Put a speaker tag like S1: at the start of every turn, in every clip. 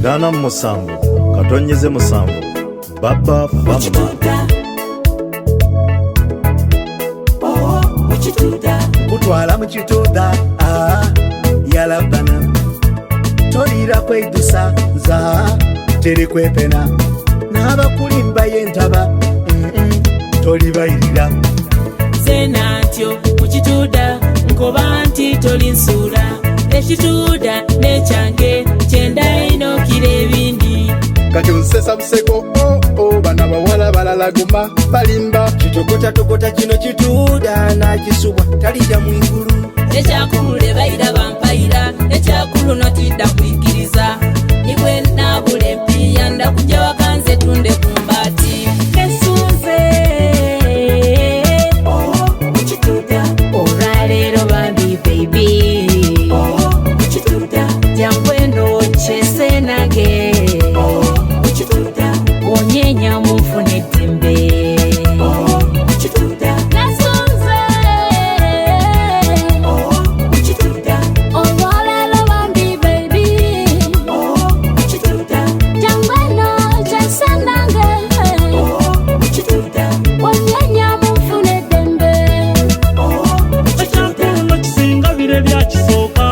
S1: Dana musanvu katonyeze musanvu Babafm
S2: kutwala mu Ekitudha yalabana tolira kwedusa za teri kwepena n'abakulimba y'entaba tolibayirira
S3: Sena ntyo mu Ekitudha nkoba nti tolinsuula Ekitudha nekyange kyenda inokira ebindi
S4: kati nsesa buseko bana bawala balalaguma balimba
S2: kitokota kino Ekitudha nakisubwa talija mu igulu
S3: ekyakulu lebayira bampayira ekyakulu notidda kuyigiriza nibwe nabula empiya ndakujja wakanze tunde ku mbaati nesunze Ekitudha olwaleero bambi baby Ekitudha jangweno chese nage Ekitudha onyenya mufune tembe Ekitudha nasunze Ekitudha olwaleero bambi baby Ekitudha jangweno chese nage Ekitudha onyenya mufune tembe
S5: Ekyakuno kisinga bire byakisooka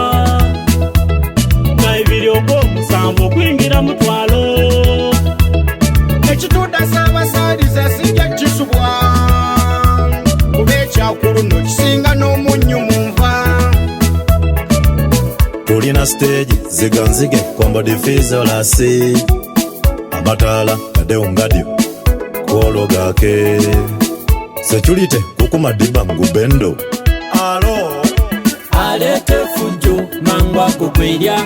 S5: naibiri ogw'omusanvu okuyingira mutwalo
S4: Ekitudha saabasaaliza sijja kisubwa kuba ekyakulu no kisinga n'omunnyu mu nva
S1: tulina stage ziganzige kwamba difizo lasi amatala kadeo ngadio kuolo gake security kukumadiba ngubendo alo
S3: alete fujjo mangwako kwerya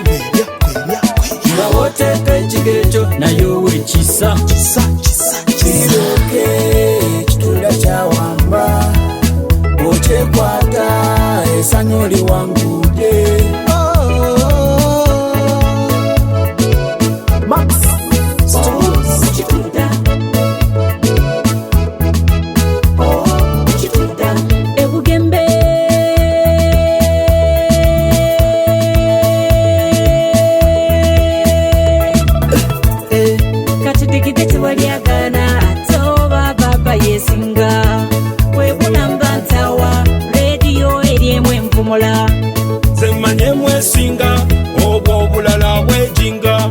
S3: nga woteeka ekigeekyo nayo wekisa
S2: kiroke Ekitudha kyawamba okyekwata esanyu oliwangude Max
S3: Ekitudha Ekitudha ebugembe katudigide tewalyagana toba baba yesinga webulamba ntawa rediyo eryemu envumula
S5: zemmanye mwesinga obwo obulala bwejinga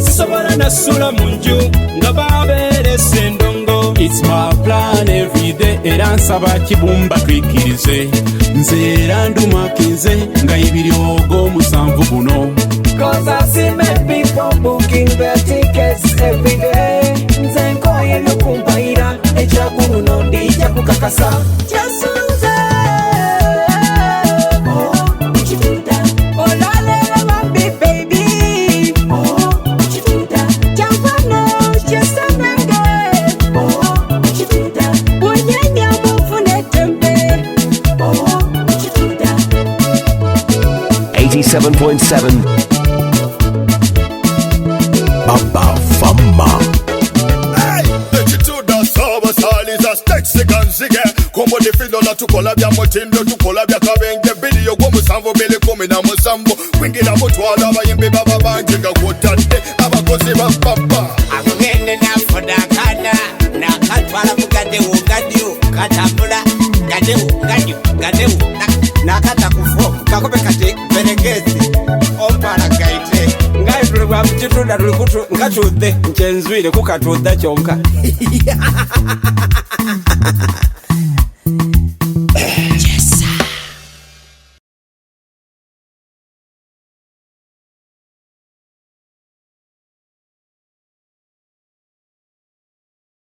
S5: sisobola nasula mu nju nga babeeresa endongo It's my plan every day era nsaba kibumba twikirize nze era ndumakinze nga ibiri ogw'omusanvu guno
S2: Cause I see many people booking their tickets every day nze nkoye n'okumpayira ekyakulu n'ondijja kukakasa kyasunze
S3: Ekitudha
S2: olwaleero bambi baby
S3: Ekitudha
S2: kyavano kyesanange
S3: Ekitudha
S2: bwenyenya munfune tembe
S3: Ekitudha
S6: 87.7 Babafm.
S4: Ekitudha saabasaaliza siganzige kombo difidola tukola bya mutindo tukola bya kabenge bidiyo gw'omusanvu 2017 kwingira mutwala abayimbi baba bangi nga kwotadde abakozi ba papa
S7: akugende nafudakana nakatwala kugadewo gadio katambula gadewo nakata kufo kakobe kati beregezi ompala gaite ngaitule bwa Ekitudha tulikutu nkatudde nkyenzwire kukatudha kyonka